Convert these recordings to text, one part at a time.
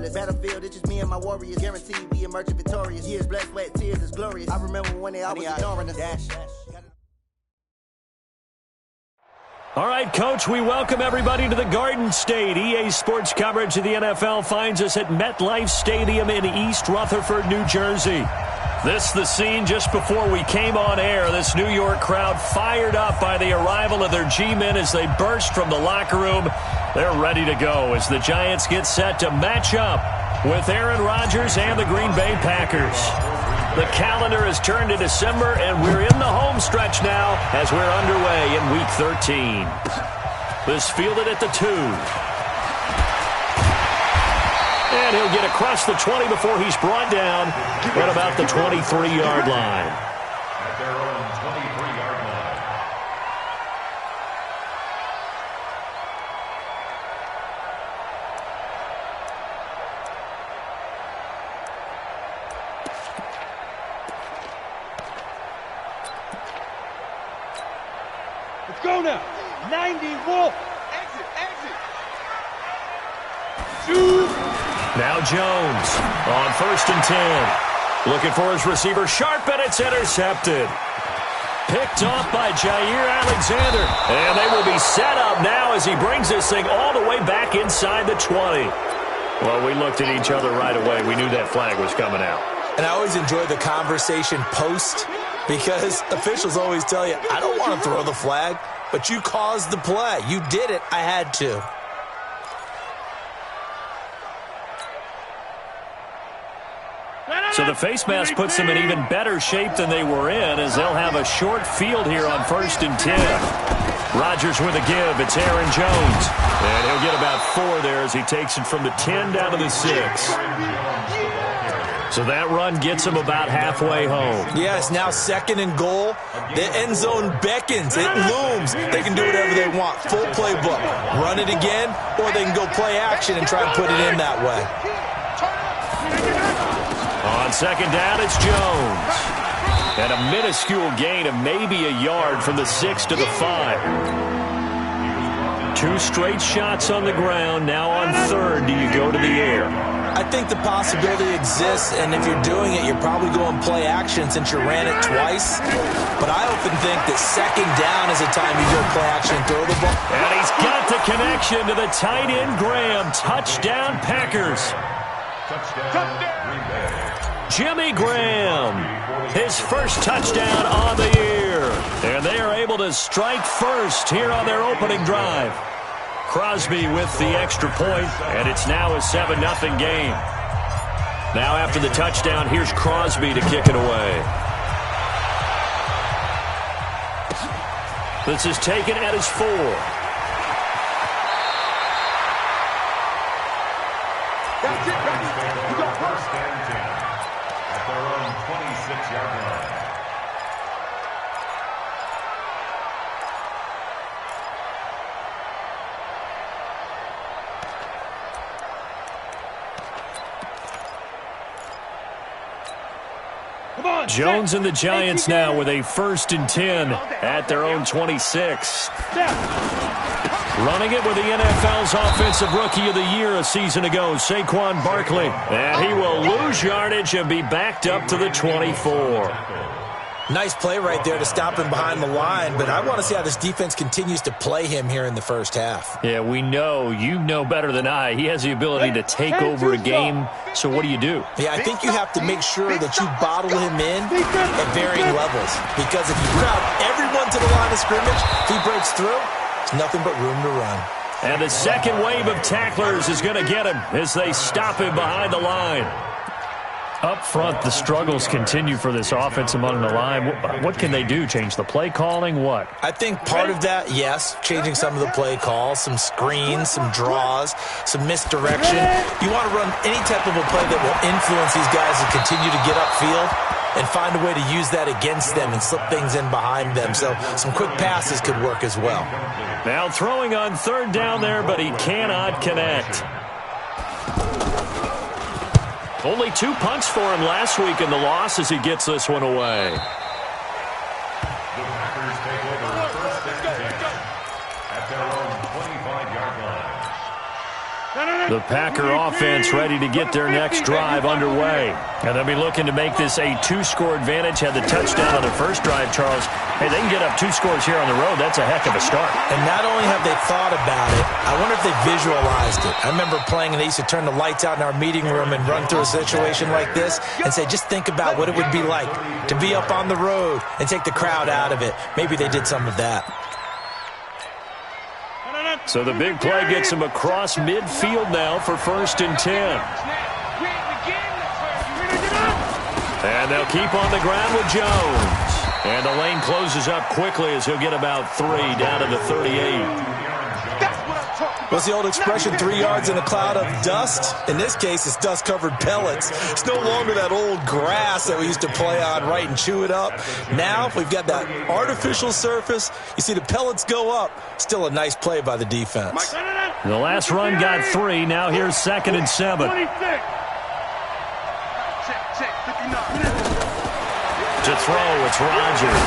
endless battlefield. It's just me and my warriors. Guaranteed we emerging victorious. Years, blood, sweat, tears is glorious. I remember when they always ignoring us. Dash. All right, Coach, we welcome everybody to the Garden State. EA Sports coverage of the NFL finds us at MetLife Stadium in East Rutherford, New Jersey. This the scene just before we came on air. This New York crowd fired up by the arrival of their G-men as they burst from the locker room. They're ready to go as the Giants get set to match up with Aaron Rodgers and the Green Bay Packers. The calendar has turned to December, and we're in the home stretch now as we're underway in Week 13. This fielded at the 2. And he'll get across the 20 before he's brought down at about the 23-yard line. At their own 23-yard line. Let's go now. 90 Wolf. Exit. Shoot. Now Jones on 1st and 10. Looking for his receiver Sharp, and it's intercepted. Picked off by Jair Alexander. And they will be set up now as he brings this thing all the way back inside the 20. Well, we looked at each other right away. We knew that flag was coming out. And I always enjoy the conversation post because officials always tell you, I don't want to throw the flag, but you caused the play. You did it. I had to. So the face mask puts them in even better shape than they were in as they'll have a short field here on 1st and 10. Rodgers with a give. It's Aaron Jones. And he'll get about 4 there as he takes it from the 10 down to the 6. So that run gets him about halfway home. Yes, now 2nd and goal. The end zone beckons. It looms. They can do whatever they want. Full playbook. Run it again, or they can go play action and try and put it in that way. On 2nd down, it's Jones. And a minuscule gain of maybe a yard from the 6 to the 5. 2 straight shots on the ground. Now on 3rd, do you go to the air? I think the possibility exists, and if you're doing it, you're probably going play action since you ran it twice. But I often think that 2nd down is a time you go play action and throw the ball. And he's got the connection to the tight end, Graham. Touchdown, Packers. Jimmy Graham, his first touchdown on the year. And they are able to strike first here on their opening drive. Crosby with the extra point, and it's now a 7-0 game. Now after the touchdown, here's Crosby to kick it away. This is taken at his 4. That's it, baby. You got 1st and 10 at their own 26-yard line. Jones and the Giants now with a 1st and 10 at their own 26. Running it with the NFL's Offensive Rookie of the Year a season ago, Saquon Barkley. And he will lose yardage and be backed up to the 24. Nice play right there to stop him behind the line, but I want to see how this defense continues to play him here in the first half. Yeah, we know. You know better than I. He has the ability to take over a game, so what do you do? Yeah, I think you have to make sure that you bottle him in at varying levels, because if you crowd everyone to the line of scrimmage, if he breaks through, it's nothing but room to run. And the second wave of tacklers is going to get him as they stop him behind the line. Up front, the struggles continue for this offense among the line. What can they do? Change the play calling? What? I think part of that, yes, changing some of the play calls, some screens, some draws, some misdirection. You want to run any type of a play that will influence these guys to continue to get upfield and find a way to use that against them and slip things in behind them. So some quick passes could work as well. Now throwing on 3rd down there, but he cannot connect. Only 2 punts for him last week in the loss as he gets this one away. The Packers take over 1st and 10 at their own 25-yard line. The Packer offense ready to get their next drive underway. And they'll be looking to make this a 2-score advantage. Had the touchdown on their first drive, Charles. Hey, they can get up 2 scores here on the road. That's a heck of a start. And not only have they thought about it, I wonder if they visualized it. I remember playing, and they used to turn the lights out in our meeting room and run through a situation like this and say, just think about what it would be like to be up on the road and take the crowd out of it. Maybe they did some of that. So the big play gets him across midfield now for 1st and 10. And they'll keep on the ground with Jones. And the lane closes up quickly as he'll get about 3 down to the 38. What's the old expression, 3 yards in a cloud of dust? In this case, it's dust-covered pellets. It's no longer that old grass that we used to play on, right, and chew it up. Now we've got that artificial surface. You see the pellets go up. Still a nice play by the defense. The last run got 3. Now here's 2nd and 7. To throw, it's Rodgers.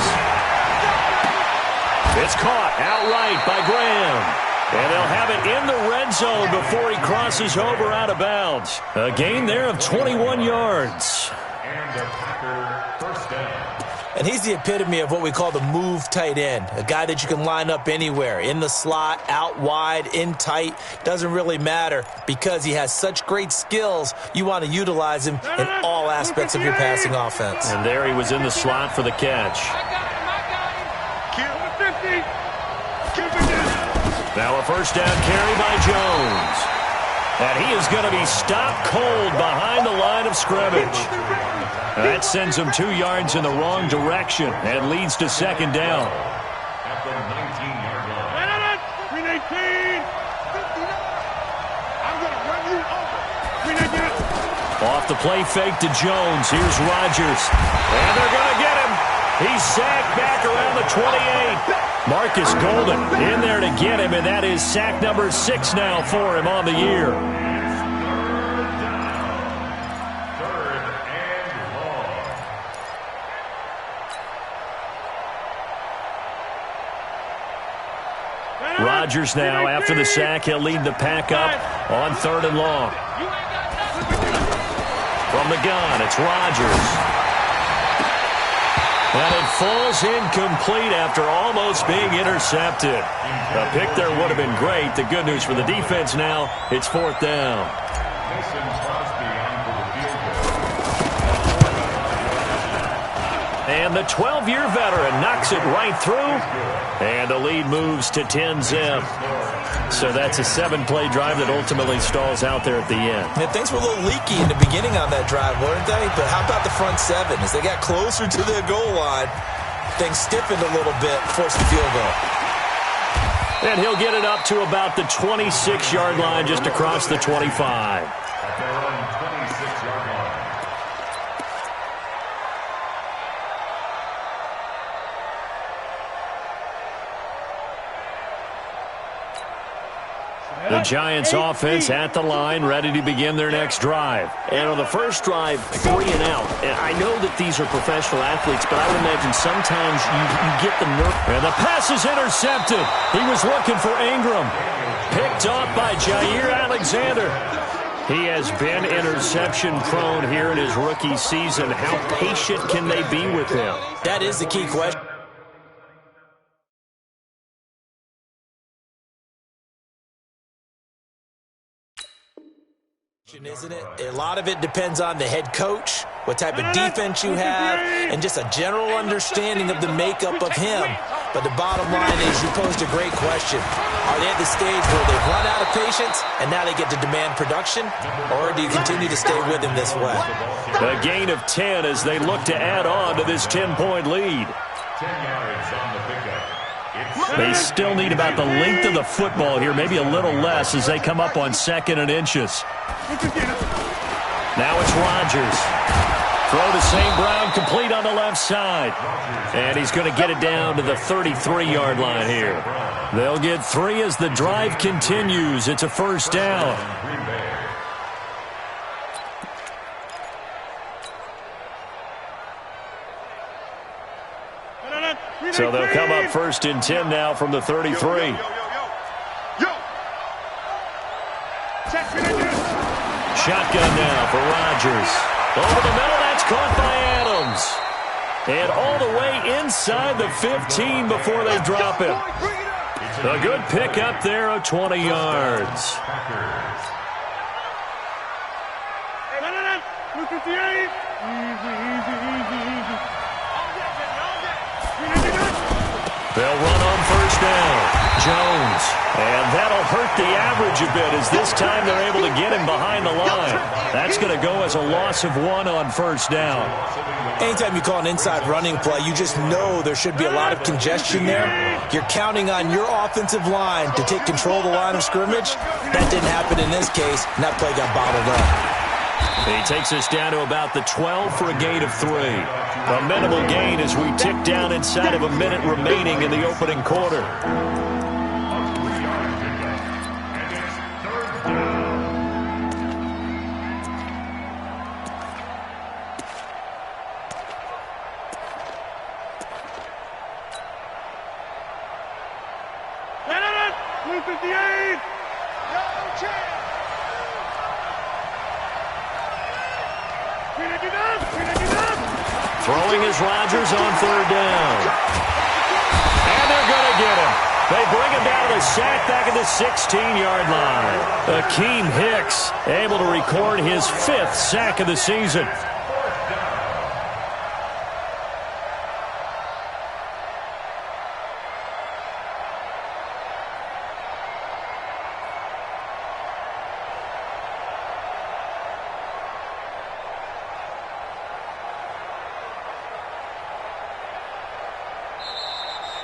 It's caught outright by Graham. And they'll have it in the red zone before he crosses over out of bounds. A gain there of 21 yards. And a Packer 1st down. And he's the epitome of what we call the move tight end, a guy that you can line up anywhere, in the slot, out wide, in tight. Doesn't really matter because he has such great skills. You want to utilize him in all aspects of your passing offense. And there he was in the slot for the catch. Now a 1st down carry by Jones. And he is going to be stopped cold behind the line of scrimmage. That sends him 2 yards in the wrong direction and leads to 2nd down. At the 19-yard line. I'm going to run you over. Off the play fake to Jones. Here's Rodgers. And they're going to get him. He's sacked back around the 28. Marcus Golden in there to get him, and that is sack number 6 now for him on the year. Third and long. Rodgers now, after the sack, he'll lead the pack up on 3rd and long. From the gun, it's Rodgers. And it falls incomplete after almost being intercepted. A pick there would have been great. The good news for the defense now, it's 4th down. Mason Crosby on for the field goal. And the 12-year veteran knocks it right through. And the lead moves to 10-zip. So that's a 7-play drive that ultimately stalls out there at the end. And things were a little leaky in the beginning on that drive, weren't they? But how about the front 7? As they got closer to the goal line, things stiffened a little bit, forced the field goal. And he'll get it up to about the 26-yard line, just across the 25. At their own 26-yard line. The Giants offense at the line, ready to begin their next drive. And on the first drive, 3 and out. And I know that these are professional athletes, but I would imagine sometimes you get the nerve. And the pass is intercepted. He was looking for Ingram. Picked off by Jair Alexander. He has been interception prone here in his rookie season. How patient can they be with him? That is the key question. Isn't it? A lot of it depends on the head coach, what type of defense you have, and just a general understanding of the makeup of him. But the bottom line is you posed a great question. Are they at the stage where they've run out of patience and now they get to demand production? Or do you continue to stay with him this way? A gain of 10 as they look to add on to this 10-point lead. 10 yards on the pickup. They still need about the length of the football here, maybe a little less as they come up on 2nd and inches. Now it's Rodgers. Throw to St. Brown, complete on the left side. And he's going to get it down to the 33-yard line here. They'll get 3 as the drive continues. It's a 1st down. So they'll come up 1st and 10 now from the 33. Check it in. shotgun now for Rodgers. Over the middle, that's caught by Adams. And all the way inside the 15 before they drop him. A good pick up there of 20 yards. They'll run on first down. Jones. And that'll hurt the average a bit as this time they're able to get him behind the line. That's going to go as a loss of 1 on first down. Anytime you call an inside running play, you just know there should be a lot of congestion there. You're counting on your offensive line to take control of the line of scrimmage. That didn't happen in this case, and that play got bottled up. He takes us down to about the 12 for a gain of 3. A minimal gain as we tick down inside of a minute remaining in the opening quarter. Throwing is Rodgers on third down. And they're going to get him. They bring him down to the sack back at the 16-yard line. Akeem Hicks able to record his 5th sack of the season.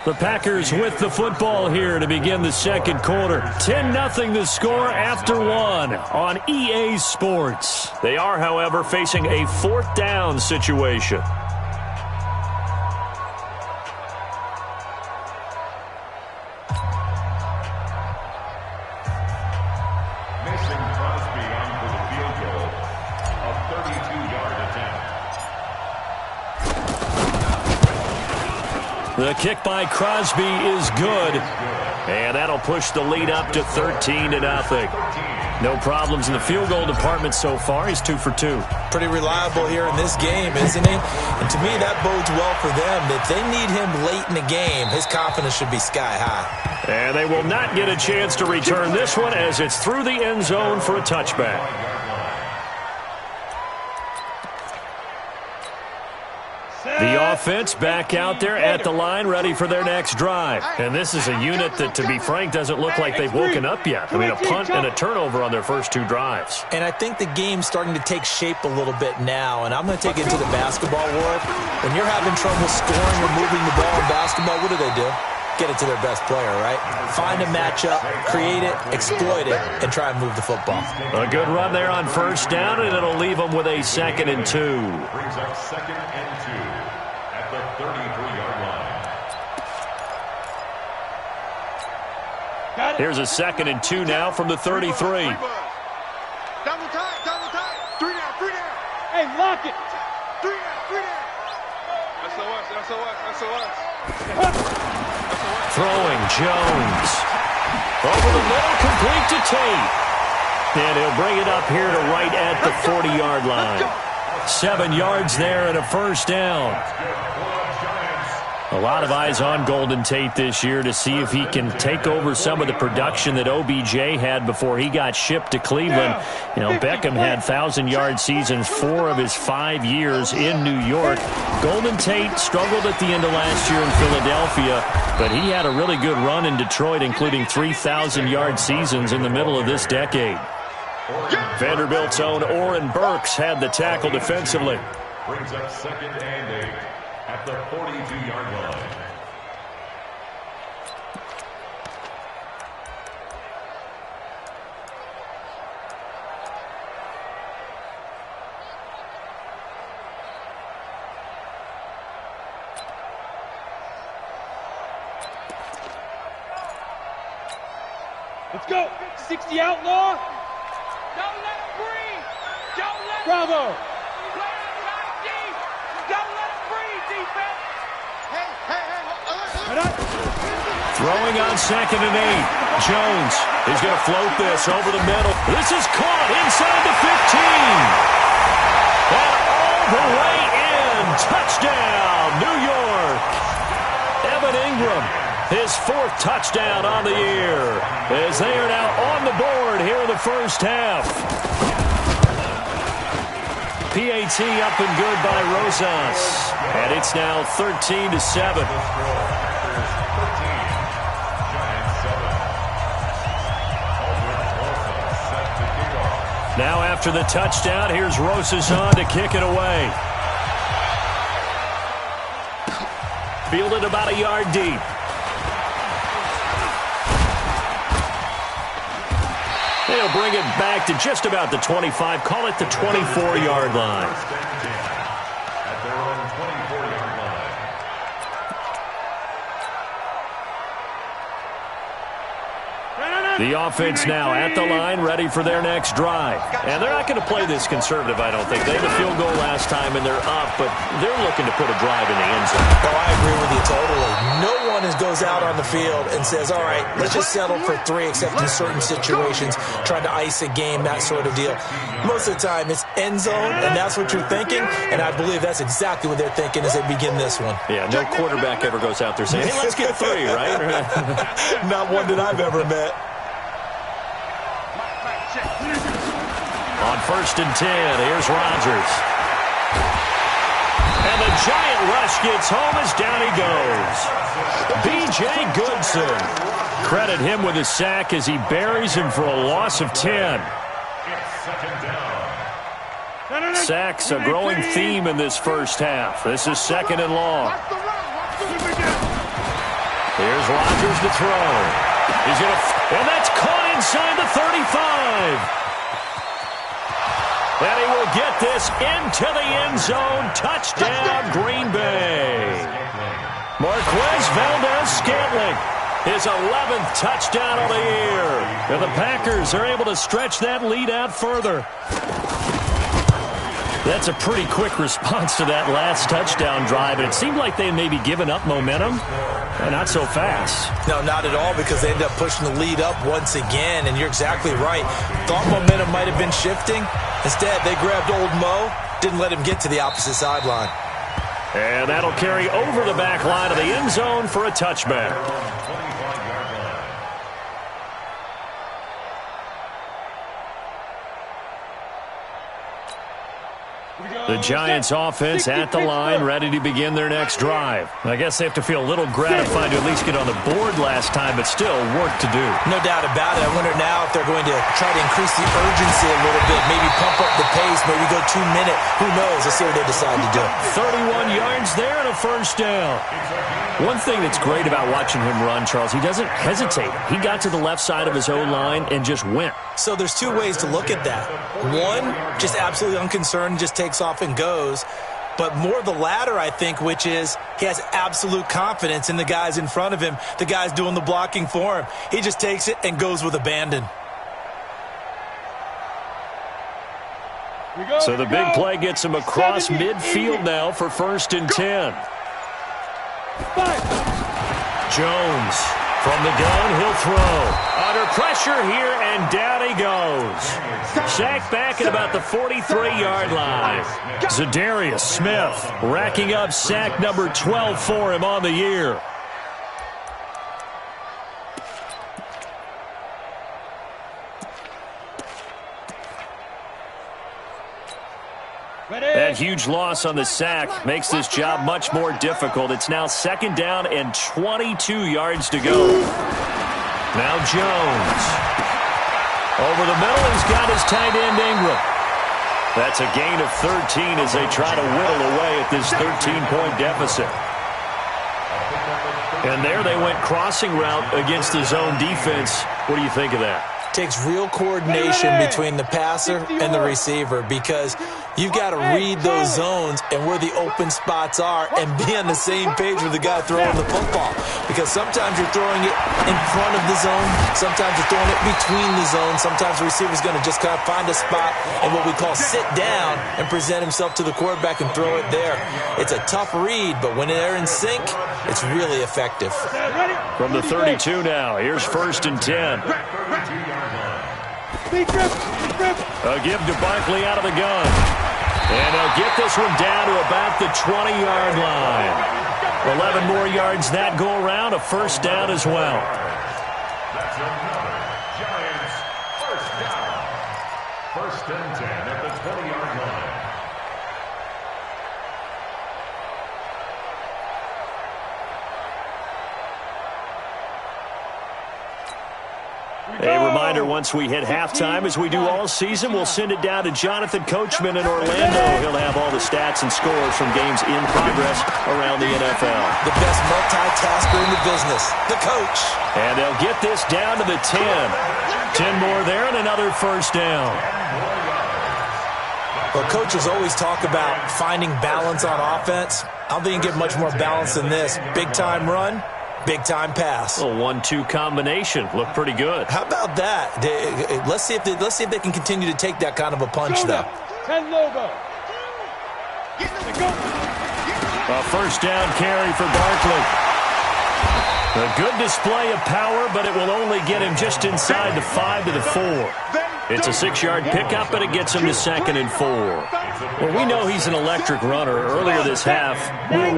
The Packers with the football here to begin the second quarter. 10-0 the score after 1 on EA Sports. They are, however, facing a 4th down situation. Mason Crosby on for the field goal. A 32-yard attempt. The kick by Crosby is good. And that'll push the lead up to 13-0. No problems in the field goal department so far. He's 2 for 2. Pretty reliable here in this game, isn't he? And to me, that bodes well for them. If they need him late in the game, his confidence should be sky high. And they will not get a chance to return this one as it's through the end zone for a touchback. The offense back out there at the line, ready for their next drive. And this is a unit that, to be frank, doesn't look like they've woken up yet. I mean, a punt and a turnover on their first 2 drives. And I think the game's starting to take shape a little bit now, and I'm going to take it to the basketball world. When you're having trouble scoring or moving the ball in basketball, what do? Get it to their best player, right? Find a matchup, create it, exploit it, and try and move the football. A good run there on first down, and it'll leave them with a 2nd and 2. Brings up 2nd and 2 at the 33-yard line. Here's a 2nd and 2 now from the 33. Double time, 3 down. Hey, lock it. 3 down. SOS. Throwing Jones. Over the middle, complete to Tate. And he'll bring it up here to right at the 40-yard line. 7 yards there and a first down. A lot of eyes on Golden Tate this year to see if he can take over some of the production that OBJ had before he got shipped to Cleveland. You know, Beckham had 1,000-yard seasons 4 of his 5 years in New York. Golden Tate struggled at the end of last year in Philadelphia, but he had a really good run in Detroit, including 3,000-yard seasons in the middle of this decade. Vanderbilt's own Oren Burks had the tackle defensively. Brings up 2nd and 8 at the 42-yard line. Let's go. 60 outlaw. Don't let him breathe. Don't let him. Bravo. Don't let him breathe, defense. Hey. Throwing on 2nd and 8. Jones. He's going to float this over the middle. This is caught inside the 15. And all the way in. Touchdown, New York. Evan Ingram, his 4th touchdown on the year, as they are now on the board here in the first half. PAT up and good by Rosas. And it's now 13-7. Now after the touchdown, here's Rosas on to kick it away. Fielded about a yard deep. They'll bring it back to just about the 25. Call it the 24-yard line. At their own 24-yard line. The offense now at the line, ready for their next drive. And they're not going to play this conservative, I don't think. They had a field goal last time, and they're up, but they're looking to put a drive in the end zone. Oh, I agree with you totally. No one goes out on the field and says, all right, let's just settle for 3, except in certain situations, trying to ice a game, that sort of deal. Most of the time, it's end zone, and that's what you're thinking, and I believe that's exactly what they're thinking as they begin this one. Yeah, no quarterback ever goes out there saying, hey, let's get 3, right? Not one that I've ever met. On 1st and 10, here's Rodgers. And the giant rush gets home as down he goes. B.J. Goodson. Credit him with a sack as he buries him for a loss of 10. Sacks a growing theme in this first half. This is 2nd and long. Here's Rodgers to throw. And that's caught inside the 35. And he will get this into the end zone. Touchdown, Green Bay. Marquez Valdez-Scantling, his 11th touchdown of the year. And the Packers are able to stretch that lead out further. That's a pretty quick response to that last touchdown drive. And it seemed like they may be giving up momentum. Not so fast. No, not at all, because they ended up pushing the lead up once again. And you're exactly right. Thought momentum might have been shifting. Instead, they grabbed old Mo, didn't let him get to the opposite sideline. And that'll carry over the back line of the end zone for a touchback. The Giants offense at the line, ready to begin their next drive. I guess they have to feel a little gratified to at least get on the board last time, but still work to do. No doubt about it. I wonder now if they're going to try to increase the urgency a little bit, maybe pump up the pace, maybe go 2 minute. Who knows? Let's see what they decide to do. 31 yards there and a first down. One thing that's great about watching him run, Charles, he doesn't hesitate. He got to the left side of his O-line and just went. So there's 2 ways to look at that. One, just absolutely unconcerned, just takes off and goes. But more the latter, I think, which is he has absolute confidence in the guys in front of him, the guys doing the blocking for him. He just takes it and goes with abandon. So the big play gets him across midfield now for 1st and 10. Jones from the gun, he'll throw. Under pressure here, and down he goes. Sacked back at about the 43-yard line. Zadarius Smith racking up sack number 12 for him on the year. That huge loss on the sack makes this job much more difficult. It's now 2nd down and 22 yards to go. Now Jones. Over the middle, he's got his tight end Ingram. That's a gain of 13 as they try to whittle away at this 13-point deficit. And there they went crossing route against the zone defense. What do you think of that? takes real coordination between the passer and the receiver, because you've got to read those zones and where the open spots are and be on the same page with the guy throwing the football. Because sometimes you're throwing it in front of the zone, sometimes you're throwing it between the zones, sometimes the receiver's going to just kind of find a spot and what we call sit down and present himself to the quarterback and throw it there. It's a tough read, but when they're in sync, it's really effective. From the 32 now, here's 1st and 10. A give to Barkley out of the gun. And they'll get this one down to about the 20-yard line. 11 more yards that go around, a 1st down as well. That's another Giants 1st down. 1st and 10 at the 20-yard line. A reminder, once we hit halftime, as we do all season, we'll send it down to Jonathan Coachman in Orlando. He'll have all the stats and scores from games in progress around the NFL. The best multitasker in the business, the coach. And they'll get this down to the 10. 10 more there and another 1st down. Well, coaches always talk about finding balance on offense. I don't think you can get much more balance than this. Big-time run, big-time pass. A 1-2 combination. Looked pretty good. How about that? Let's see if they can continue to take that kind of a punch, though. 10 logo. A 1st down carry for Barkley. A good display of power, but it will only get him just inside the 5 to the 4. It's a 6-yard pickup, but it gets him to 2nd and 4. Well, we know he's an electric runner. Earlier this half, you were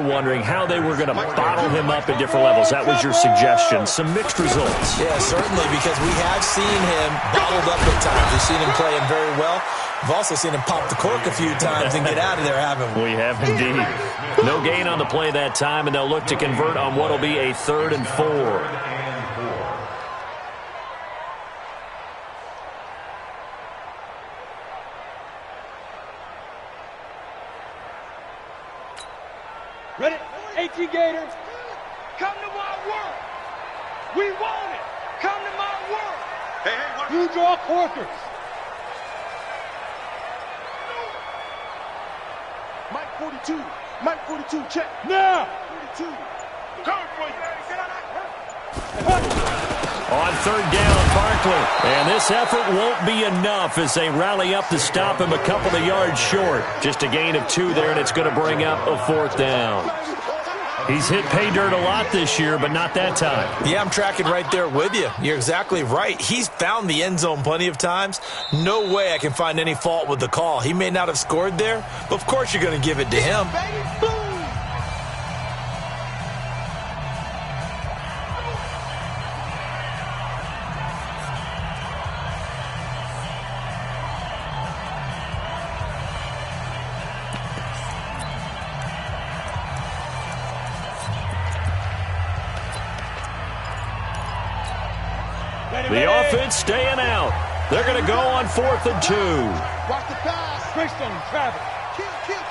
wondering how they were going to bottle him up at different levels. That was your suggestion. Some mixed results. Yeah, certainly, because we have seen him bottled up at times. We've seen him playing very well. We've also seen him pop the cork a few times and get out of there, haven't we? We have indeed. No gain on the play that time, and they'll look to convert on what will be a 3rd and 4. Ready? 18 Gators. Come to my work. We want it. Come to my work. Hey, you draw corkers. Mike 42. Mike 42, check. Now. 42. Come for you. On 3rd down, Barkley. And this effort won't be enough as they rally up to stop him a couple of yards short. Just a gain of 2 there, and it's going to bring up a 4th down. He's hit pay dirt a lot this year, but not that time. Yeah, I'm tracking right there with you. You're exactly right. He's found the end zone plenty of times. No way I can find any fault with the call. He may not have scored there, but of course you're going to give it to him. The offense staying out. They're going to go on 4th and 2. Watch the pass. Christian, Travis.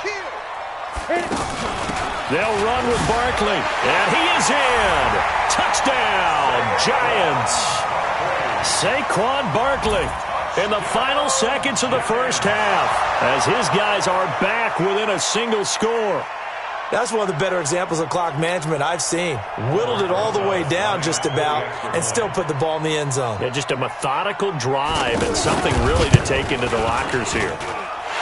Kill. They'll run with Barkley. And he is in. Touchdown, Giants. Saquon Barkley in the final seconds of the 1st half as his guys are back within a single score. That's one of the better examples of clock management I've seen. Whittled it all the way down just about and still put the ball in the end zone. Yeah, just a methodical drive and something really to take into the lockers here.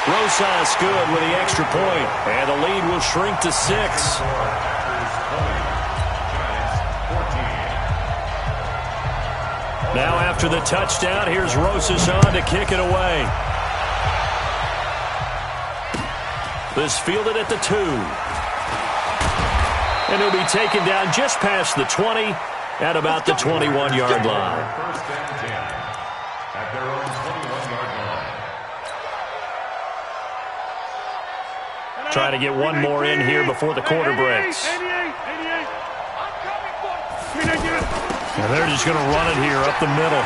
Rosas good with the extra point, and the lead will shrink to 6. Now after the touchdown, here's Rosas on to kick it away. This fielded at the 2. And he'll be taken down just past the 20 at about the 21-yard line. 1st and 10 at their own 21-yard line. Try to get one more in here before the quarter breaks. And they're just going to run it here up the middle.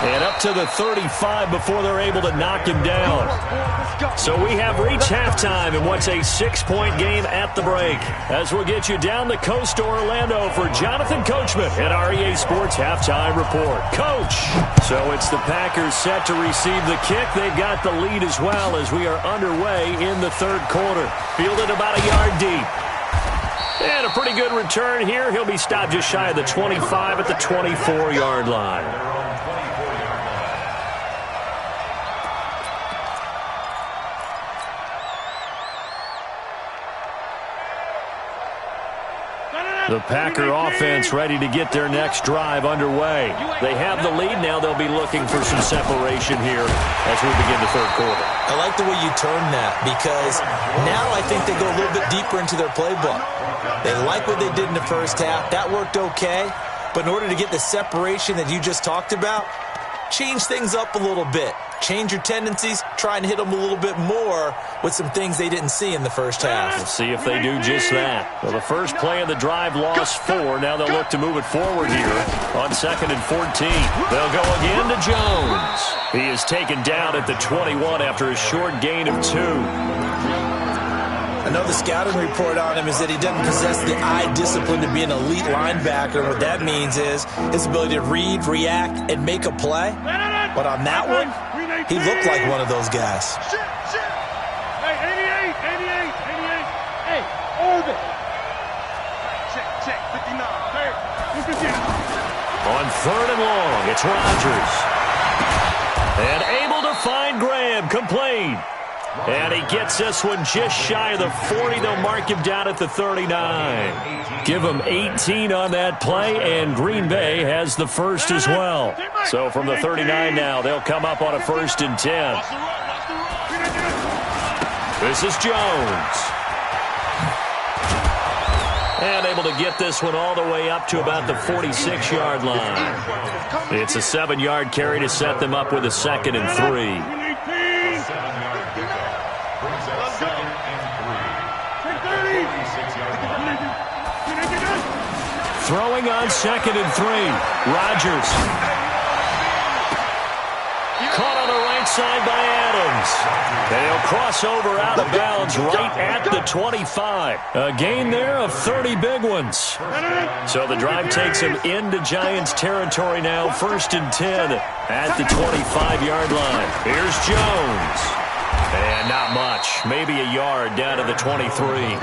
And up to the 35 before they're able to knock him down. So we have reached halftime in what's a 6-point game at the break. As we'll get you down the coast to Orlando for Jonathan Coachman at our EA Sports Halftime Report. Coach! So it's the Packers set to receive the kick. They've got the lead as well as we are underway in the third quarter. Fielded about a yard deep. And a pretty good return here. He'll be stopped just shy of the 25 at the 24-yard line. The Packer offense ready to get their next drive underway. They have the lead. Now they'll be looking for some separation here as we begin the third quarter. I like the way you turned that because now I think they go a little bit deeper into their playbook. They like what they did in the first half. That worked okay. But in order to get the separation that you just talked about, change things up a little bit. Change your tendencies, try and hit them a little bit more with some things they didn't see in the first half. We'll see if they do just that. Well, the first play of the drive lost 4. Now they'll look to move it forward here on 2nd and 14. They'll go again to Jones. He is taken down at the 21 after a short gain of 2. I know the scouting report on him is that he doesn't possess the eye discipline to be an elite linebacker. What that means is his ability to read, react, and make a play. But on that one, he looked like one of those guys. Hey, 88. Hey, orbit. Check, 59. Hey, look at this. On 3rd and long, it's Rodgers. And able to find Graham, complete. And he gets this one just shy of the 40. They'll mark him down at the 39. Give him 18 on that play, and Green Bay has the first as well. So from the 39 now, they'll come up on a 1st and 10. This is Jones. And able to get this one all the way up to about the 46-yard line. It's a 7-yard carry to set them up with a 2nd and 3. Throwing on 2nd and 3. Rodgers. Caught on the right side by Adams. They'll cross over out of bounds right at the 25. A gain there of 30 big ones. So the drive takes him into Giants territory now. 1st and 10 at the 25-yard line. Here's Jones. And not much. Maybe a yard down to the 23.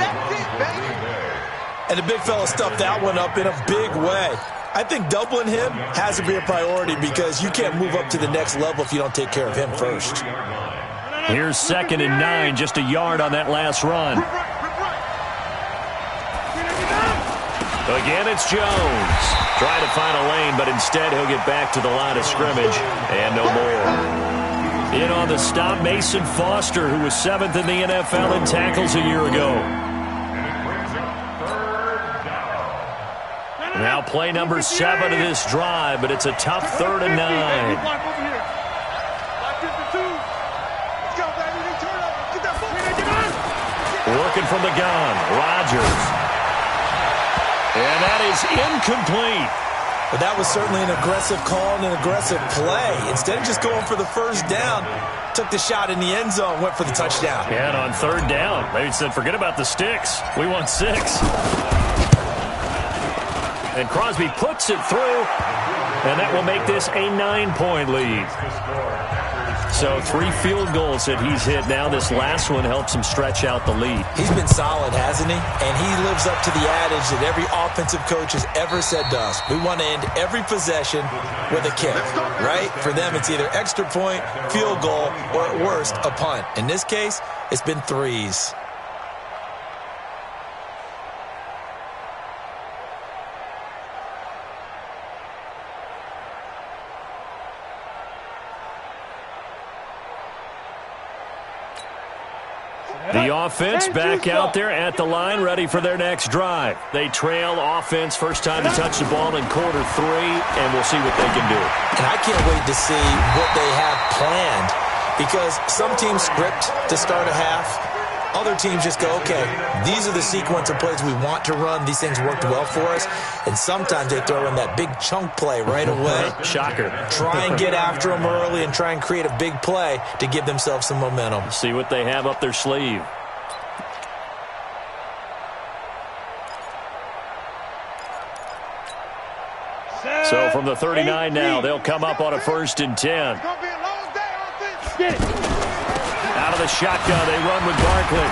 And the big fella stuffed that one up in a big way. I think doubling him has to be a priority because you can't move up to the next level if you don't take care of him first. Here's 2nd and 9, just a yard on that last run. Again, it's Jones. Trying to find a lane, but instead he'll get back to the line of scrimmage and no more. In on the stop, Mason Foster, who was 7th in the NFL in tackles a year ago. Now play number 7 of this drive, but it's a tough 3rd and 9. Working from the gun, Rodgers. And that is incomplete. But that was certainly an aggressive call and an aggressive play. Instead of just going for the first down, took the shot in the end zone, went for the touchdown. And on 3rd down, they said, forget about the sticks. We want 6. And Crosby puts it through, and that will make this a 9-point lead. So 3 field goals that he's hit now. This last one helps him stretch out the lead. He's been solid, hasn't he? And he lives up to the adage that every offensive coach has ever said to us. We want to end every possession with a kick, right? For them, it's either extra point, field goal, or at worst, a punt. In this case, it's been 3s. The offense back out there at the line, ready for their next drive. They trail offense, first time to touch the ball in quarter 3, and we'll see what they can do. And I can't wait to see what they have planned, because some teams script to start a half, Other teams just go, okay, these are the sequence of plays we want to run. These things worked well for us. And sometimes they throw in that big chunk play right away. Shocker. Try and get after them early and try and create a big play to give themselves some momentum. See what they have up their sleeve. So from the 39 now, they'll come up on a 1st and 10. Out of the shotgun, they run with Barkley.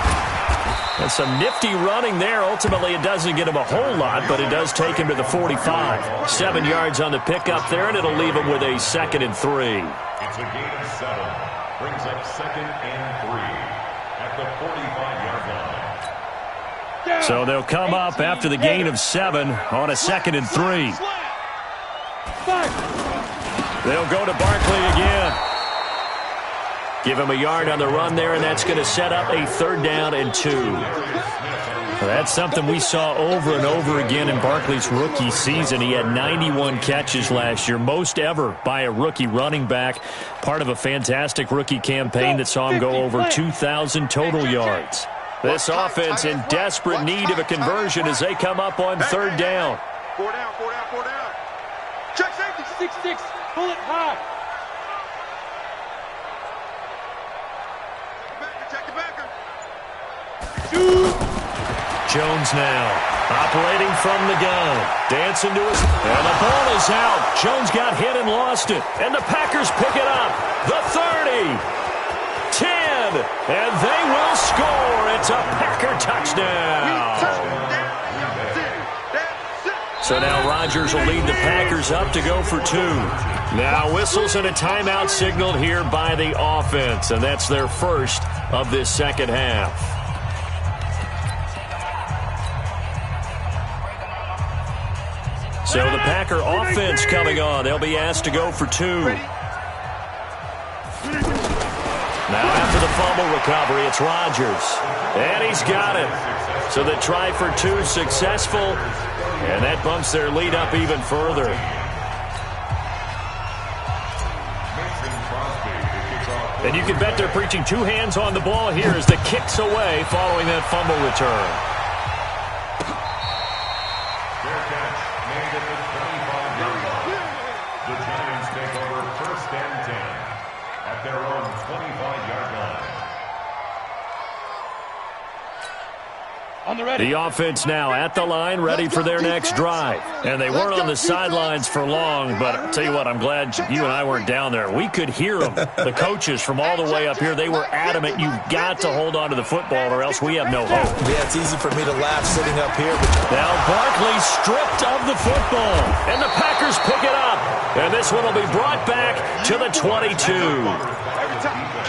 And some nifty running there. Ultimately, it doesn't get him a whole lot, but it does take him to the 45. 7 yards on the pickup there, and it'll leave him with a 2nd and 3. It's a gain of 7. Brings up 2nd and 3 at the 45-yard line. So they'll come up after the gain of 7 on a 2nd and 3. They'll go to Barkley again. Give him a yard on the run there, and that's going to set up a 3rd down and 2. That's something we saw over and over again in Barkley's rookie season. He had 91 catches last year, most ever by a rookie running back, part of a fantastic rookie campaign that saw him go over 2,000 total yards. This offense in desperate need of a conversion as they come up on 3rd down. 4 down. Check safety. 6-6. Pull it high. Jones now operating from the gun. Dancing to his... And the ball is out. Jones got hit and lost it. And the Packers pick it up. The 30. 10. And they will score. It's a Packer touchdown. So now Rodgers will lead the Packers up to go for 2. Now whistles and a timeout signaled here by the offense. And that's their first of this second half. So the Packer offense coming on. They'll be asked to go for 2. Now after the fumble recovery, it's Rodgers. And he's got it. So the try for 2 successful. And that bumps their lead up even further. And you can bet they're preaching 2 hands on the ball here as the kick's away following that fumble return. The Giants take over 1st and 10 at their own 25-yard line. The offense now at the line, ready for their next drive. And they weren't on the sidelines for long, but I'll tell you what, I'm glad you and I weren't down there. We could hear them, the coaches from all the way up here. They were adamant, you've got to hold on to the football or else we have no hope. Yeah, it's easy for me to laugh sitting up here. Now Barkley stripped of the football, and the Packers pick it up. And this one will be brought back to the 22.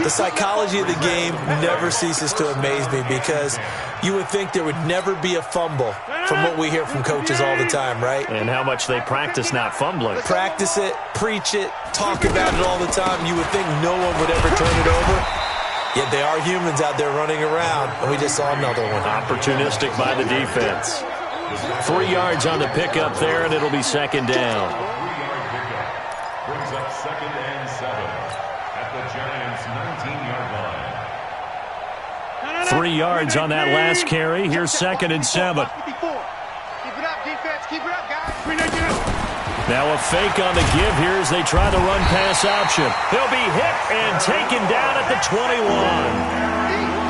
The psychology of the game never ceases to amaze me because you would think there would never be a fumble from what we hear from coaches all the time, right? And how much they practice not fumbling. Practice it, preach it, talk about it all the time. You would think no one would ever turn it over. Yet they are humans out there running around, and we just saw another one. Opportunistic by the defense. 3 yards on the pickup there, and it'll be 2nd down. 3-yard pickup brings up 2nd and 7 at the Giants' 19-yard line. 3 yards on that last carry. Here's 2nd and 7. Keep it up, defense. Keep it up, guys. Now a fake on the give here as they try the run-pass option. He'll be hit and taken down at the 21.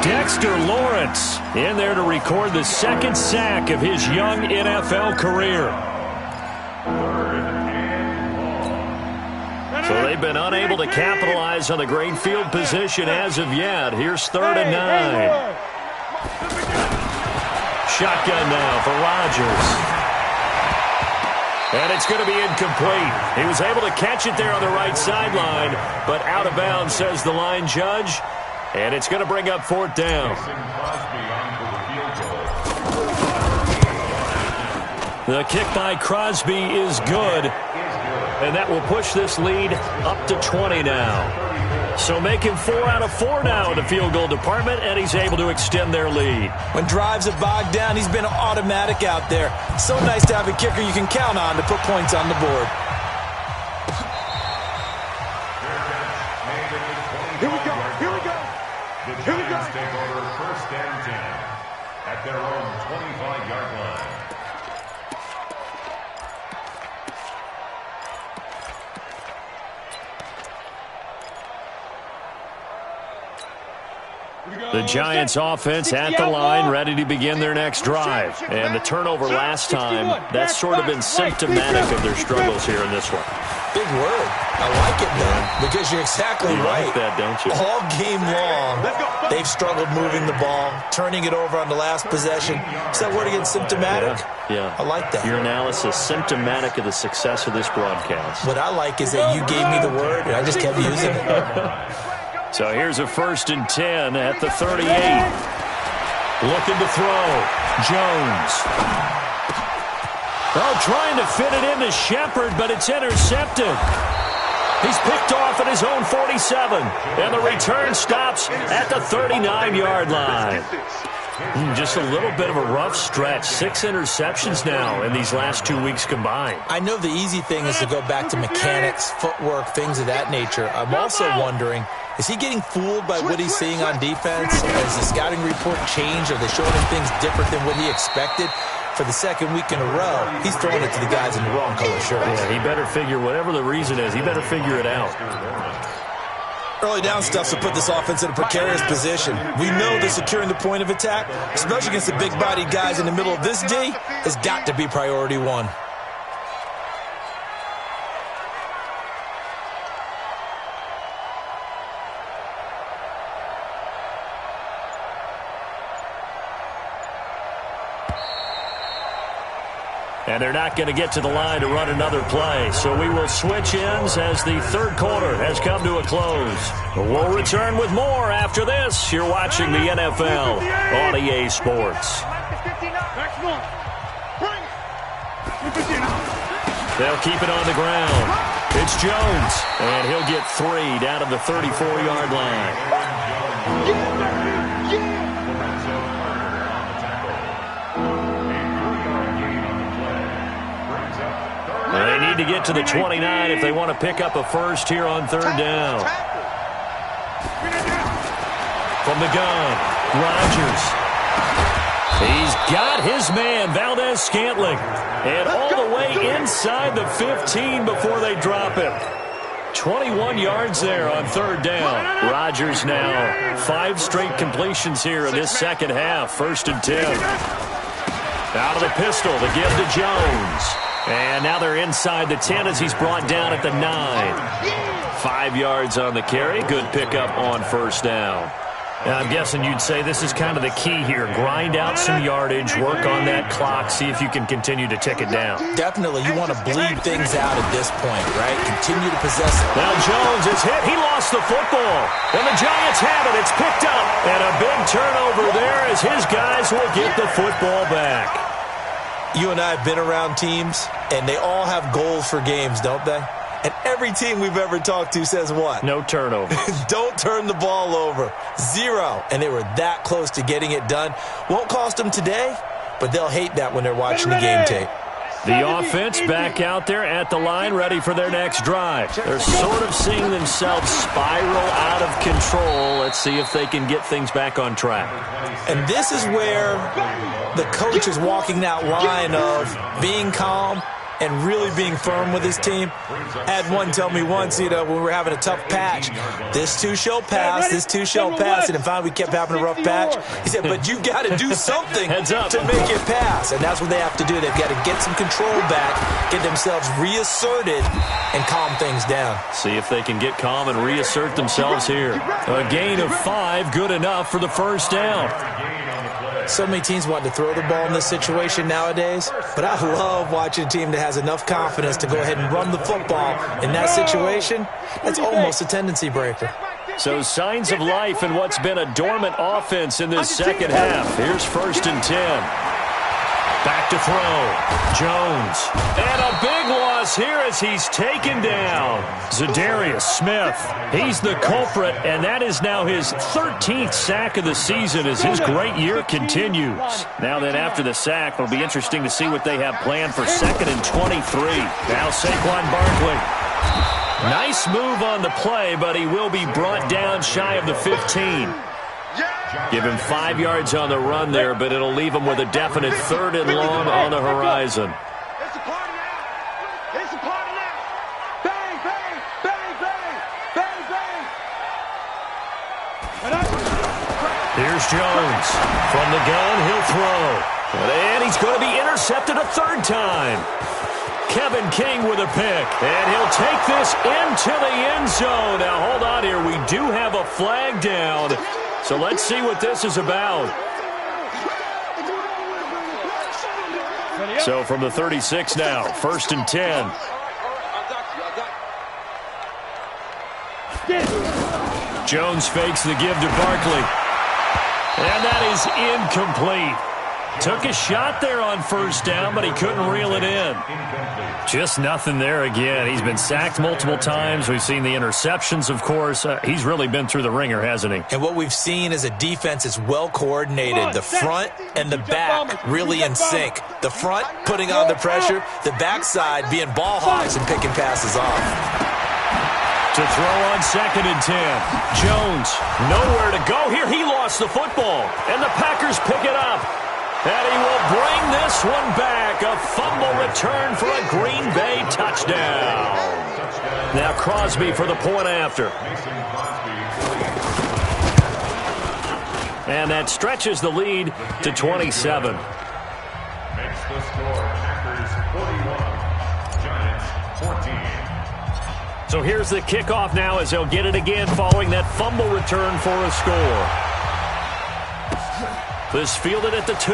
Dexter Lawrence in there to record the 2nd sack of his young NFL career. So they've been unable to capitalize on the great field position as of yet. Here's 3rd and 9. Shotgun now for Rodgers. And it's going to be incomplete. He was able to catch it there on the right sideline, but out of bounds, says the line judge. And it's going to bring up 4th down. The kick by Crosby is good. And that will push this lead up to 20 now. So making 4 out of 4 now in the field goal department, and he's able to extend their lead. When drives are bogged down, he's been automatic out there. So nice to have a kicker you can count on to put points on the board. Here we go. The Giants take over 1st and 10 at their own 25-yard line. The Giants offense at the line, ready to begin their next drive. And the turnover last time, that's sort of been symptomatic of their struggles here in this one. Big word. I like it, though, because you're exactly right. You like that, don't you? All game long, they've struggled moving the ball, turning it over on the last possession. Is that word again, symptomatic? Yeah. I like that. Your analysis, symptomatic of the success of this broadcast. What I like is that you gave me the word, and I just kept using it. So here's a 1st and 10 at the 38. Looking to throw. Jones. Oh, trying to fit it into Shepard, but it's intercepted. He's picked off at his own 47. And the return stops at the 39-yard line. Just a little bit of a rough stretch. 6 interceptions now in these last 2 weeks combined. I know the easy thing is to go back to mechanics, footwork, things of that nature. I'm also wondering, is he getting fooled by what he's seeing on defense? Has the scouting report changed? Are they showing him things different than what he expected? For the second week in a row, he's throwing it to the guys in the wrong color shirts. Yeah, he better figure, whatever the reason is, he better figure it out. Early down stuff to put this offense in a precarious position. We know that securing the point of attack, especially against the big-bodied guys in the middle of this D, has got to be priority one. And they're not going to get to the line to run another play. So we will switch ends as the third quarter has come to a close. We'll return with more after this. You're watching the NFL on EA Sports. They'll keep it on the ground. It's Jones, and he'll get 3 down to the 34-yard line. They need to get to the 29 if they want to pick up a first here on 3rd down. From the gun, Rodgers. He's got his man, Valdez-Scantling. And all the way inside the 15 before they drop him. 21 yards there on 3rd down. Rodgers now 5 straight completions here in this second half. 1st and 10. Out of the pistol to give to Jones. And now they're inside the 10 as he's brought down at the 9. 5 yards on the carry. Good pickup on 1st down. And I'm guessing you'd say this is kind of the key here. Grind out some yardage, work on that clock, see if you can continue to tick it down. Definitely. You want to bleed things out at this point, right? Continue to possess it. Now Jones is hit. He lost the football. And the Giants have it. It's picked up. And a big turnover there as his guys will get the football back. You and I have been around teams, and they all have goals for games, don't they? And every team we've ever talked to says what? No turnover. Don't turn the ball over. 0. And they were that close to getting it done. Won't cost them today, but they'll hate that when they're watching the game tape. The offense back out there at the line, ready for their next drive. They're sort of seeing themselves spiral out of control. Let's see if they can get things back on track. And this is where the coach is walking that line of being calm and really being firm with his team. I had one tell me once, when we were having a tough patch, this too shall pass, this too shall pass, and then finally we kept having a rough patch. He said, but you got to do something to make it pass, and that's what they have to do. They've got to get some control back, get themselves reasserted, and calm things down. See if they can get calm and reassert themselves here. A gain of 5, good enough for the 1st down. So many teams want to throw the ball in this situation nowadays, but I love watching a team that has enough confidence to go ahead and run the football in that situation. That's almost a tendency breaker. So signs of life in what's been a dormant offense in this second half. Here's 1st and 10. Back to throw. Jones. And a big loss here as he's taken down. Za'Darius Smith. He's the culprit, and that is now his 13th sack of the season as his great year continues. Now then, after the sack, it'll be interesting to see what they have planned for 2nd and 23. Now Saquon Barkley. Nice move on the play, but he will be brought down shy of the 15. Give him 5 yards on the run there, but it'll leave him with a definite 3rd and long on the horizon. It's a party now. It's a party now. Bang, bang, bang, bang, bang, bang. Here's Jones. From the gun, he'll throw. And he's going to be intercepted a 3rd time. Kevin King with a pick. And he'll take this into the end zone. Now, hold on here. We do have a flag down. So let's see what this is about. So from the 36 now, 1st and 10. Jones fakes the give to Barkley. And that is incomplete. Took a shot there on 1st down, but he couldn't reel it in. Just nothing there again. He's been sacked multiple times. We've seen the interceptions, of course. He's really been through the ringer, hasn't he? And what we've seen is a defense is well coordinated. The front and the back really in sync. The front putting on the pressure, the backside being ball hawks and picking passes off. To throw on 2nd and 10. Jones, nowhere to go here. He lost the football, and the Packers pick it up. And he will bring this one back. A fumble return for a Green Bay touchdown. Now Crosby for the point after. And that stretches the lead to 27. Makes the score Packers 41, Giants 14. So here's the kickoff now as they'll get it again following that fumble return for a score. This fielded at the 2.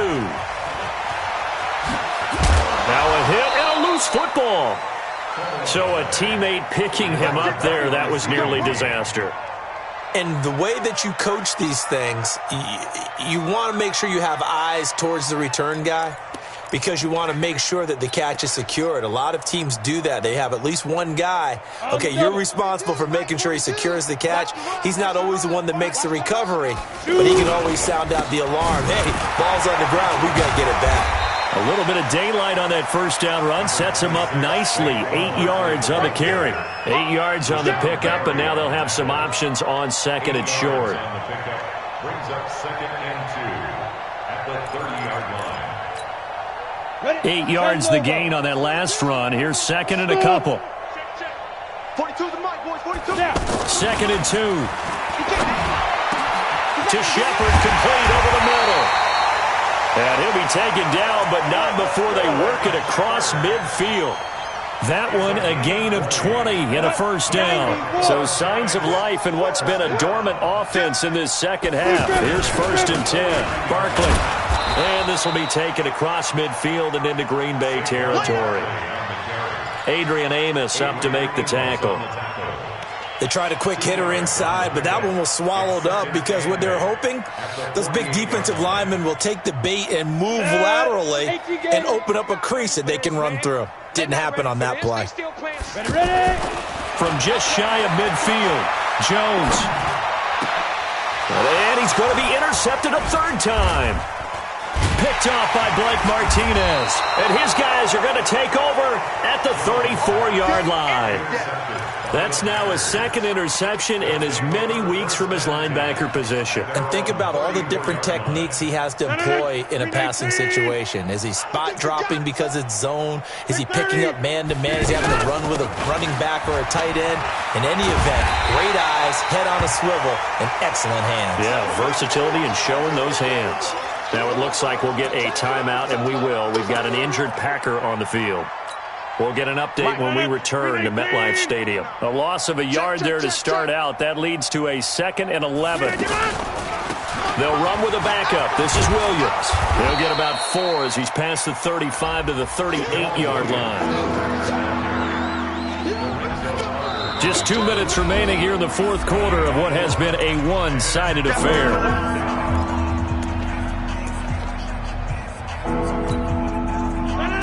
Now a hit and a loose football. So a teammate picking him up there, that was nearly disaster. And the way that you coach these things, you want to make sure you have eyes towards the return guy because you want to make sure that the catch is secured. A lot of teams do that. They have at least one guy. Okay, you're responsible for making sure he secures the catch. He's not always the one that makes the recovery, but he can always sound out the alarm. Hey, ball's on the ground. We've got to get it back. A little bit of daylight on that 1st down run sets him up nicely. 8 yards on the carry. 8 yards on the pickup, and now they'll have some options on 2nd and short. Brings up 2nd and 2 at the 30-yard line. 8 yards the gain on that last run. Here's 2nd and a couple. 42 the mic, boys. 42. 2nd and 2. To Shepard, complete over the middle. And he'll be taken down, but not before they work it across midfield. That one a gain of 20 and a 1st down. So signs of life in what's been a dormant offense in this second half. Here's 1st and 10. Barkley. And this will be taken across midfield and into Green Bay territory. Adrian Amos up to make the tackle. They tried a quick hitter inside, but that one was swallowed up because what they're hoping, those big defensive linemen will take the bait and move laterally and open up a crease that they can run through. Didn't happen on that play. From just shy of midfield, Jones. And he's going to be intercepted a 3rd time. Picked off by Blake Martinez. And his guys are going to take over at the 34-yard line. That's now his 2nd interception in as many weeks from his linebacker position. And think about all the different techniques he has to employ in a passing situation. Is he spot dropping because it's zone? Is he picking up man-to-man? Is he having to run with a running back or a tight end? In any event, great eyes, head on a swivel, and excellent hands. Yeah, versatility and showing those hands. Now it looks like we'll get a timeout, and we will. We've got an injured Packer on the field. We'll get an update when we return to MetLife Stadium. A loss of a yard there to start out. That leads to a 2nd and 11. They'll run with a backup. This is Williams. They'll get about 4 as he's past the 35 to the 38-yard line. Just 2 minutes remaining here in the 4th quarter of what has been a one-sided affair.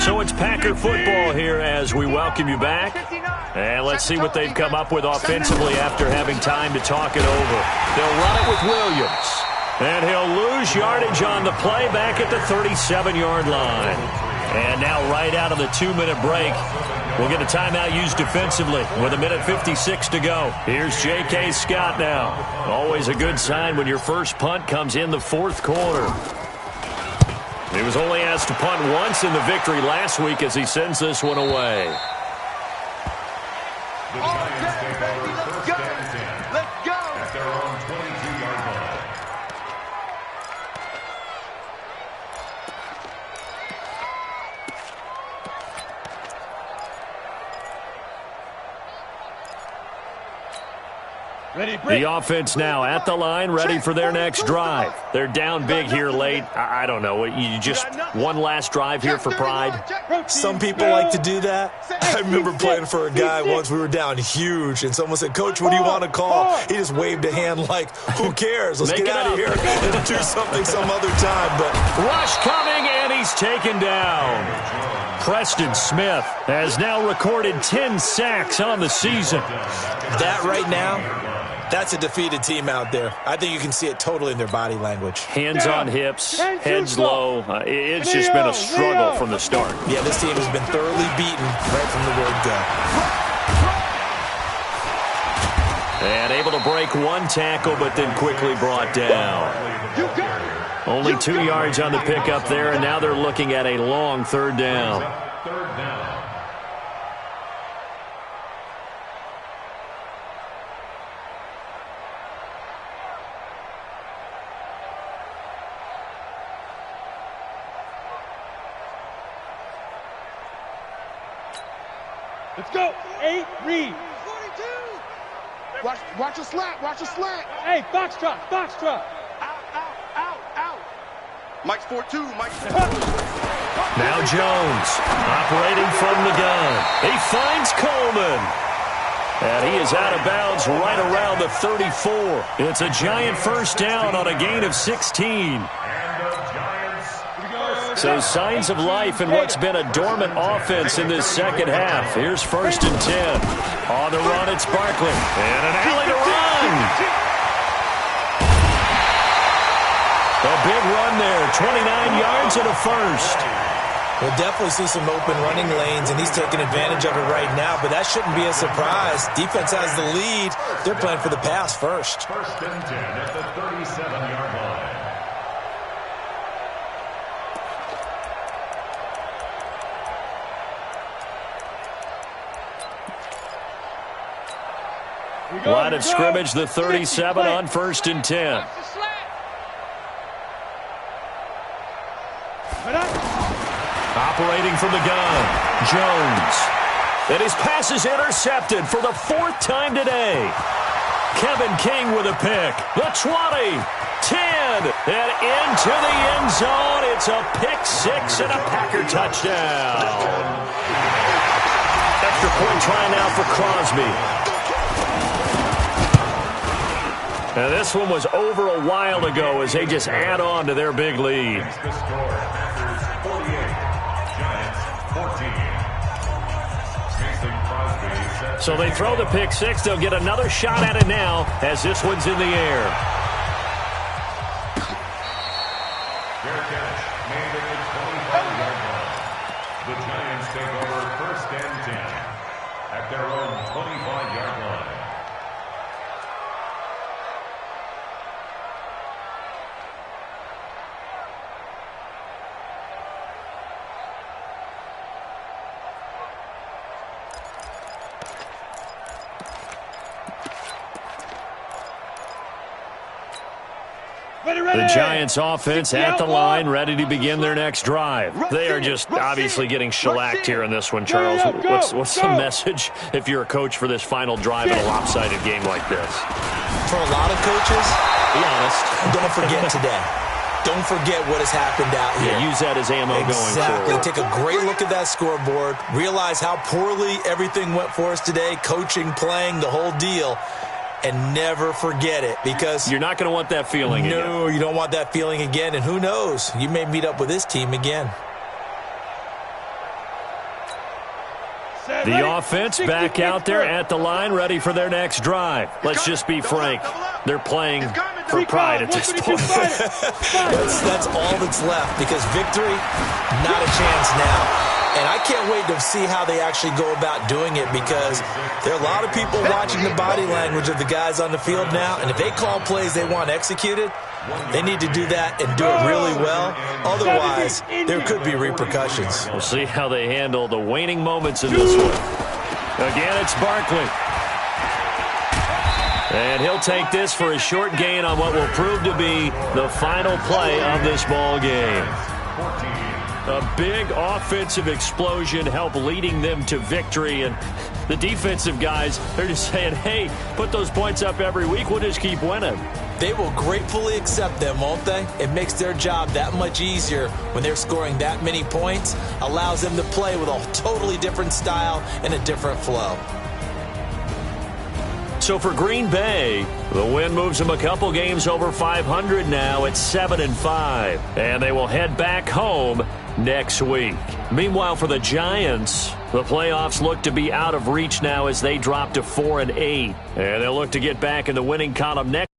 So it's Packer football here as we welcome you back. And let's see what they've come up with offensively after having time to talk it over. They'll run it with Williams. And he'll lose yardage on the play back at the 37-yard line. And now right out of the 2-minute break, we'll get a timeout used defensively with 1:56 to go. Here's J.K. Scott now. Always a good sign when your first punt comes in the fourth quarter. He was only asked to punt once in the victory last week as he sends this one away. The Giants take over first and 10. Let's go. At their own 22-yard line. The offense now at the line, ready for their next drive. They're down big here late. I don't know. You just one last drive here for pride? Some people like to do that. I remember playing for a guy once. We were down huge, and someone said, "Coach, what do you want to call?" He just waved a hand like, "Who cares? Let's get out of here and do something some other time." But rush coming, and he's taken down. Preston Smith has now recorded 10 sacks on the season. That right now, that's a defeated team out there. I think you can see it totally in their body language. Hands on hips, heads low. It's just been a struggle from the start. Yeah, this team has been thoroughly beaten right from the word go. And able to break one tackle, but then quickly brought down. Only 2 yards on the pickup there, and now they're looking at a long third down. Third down. Let's go. 8, read. 42. Watch a slant. Watch a slant. Hey, box truck. Box truck. Out. Mike's 4-2. Mike's 4-2. Now Jones operating from the gun. He finds Coleman. And he is out of bounds right around the 34. It's a giant first down on a gain of 16. So signs of life in what's been a dormant offense in this second half. Here's 1st and 10. On the run, it's Barkley. And an alley to run. A big run there, 29 yards and a first. We'll definitely see some open running lanes, and he's taking advantage of it right now, but that shouldn't be a surprise. Defense has the lead. They're playing for the pass first. 1st and 10 at the 37-yard line. Line of scrimmage, the 37 on 1st and 10. Operating from the gun, Jones. And his pass is intercepted for the 4th time today. Kevin King with a pick. The 20, 10, and into the end zone. It's a pick 6 and a Packer touchdown. Extra point try now for Crosby. Now this one was over a while ago as they just add on to their big lead. The score, Packers 48, Giants 14. So they throw the pick 6. They'll get another shot at it now as this one's in the air. Fair catch made at the 25-yard line. The Giants take over 1st and 10 at their own 25-yard line. The Giants offense at the line, ready to begin their next drive. They are just obviously getting shellacked here in this one, Charles. What's the message if you're a coach for this final drive in a lopsided game like this? For a lot of coaches, be honest, don't forget today. Don't forget what has happened out here. Yeah, use that as ammo going forward. Take a great look at that scoreboard. Realize how poorly everything went for us today. Coaching, playing, the whole deal. And never forget it, because you're not going to want that feeling again. No, you don't want that feeling again. And who knows? You may meet up with this team again. The offense back out there at the line, ready for their next drive. Let's just be frank. They're playing for pride at this point. That's all that's left, because victory, not a chance now. And I can't wait to see how they actually go about doing it, because there are a lot of people watching the body language of the guys on the field now, and if they call plays they want executed, they need to do that and do it really well. Otherwise, there could be repercussions. We'll see how they handle the waning moments in this one. Again, it's Barkley. And he'll take this for a short gain on what will prove to be the final play of this ball game. A big offensive explosion helped leading them to victory, and the defensive guys, they're just saying, hey, put those points up every week, we'll just keep winning. They will gratefully accept them, won't they? It makes their job that much easier when they're scoring that many points, allows them to play with a totally different style and a different flow. So for Green Bay, the win moves them a couple games over 500 now at 7-5. And they will head back home next week. Meanwhile, for the Giants, the playoffs look to be out of reach now as they drop to 4-8. And they'll look to get back in the winning column next.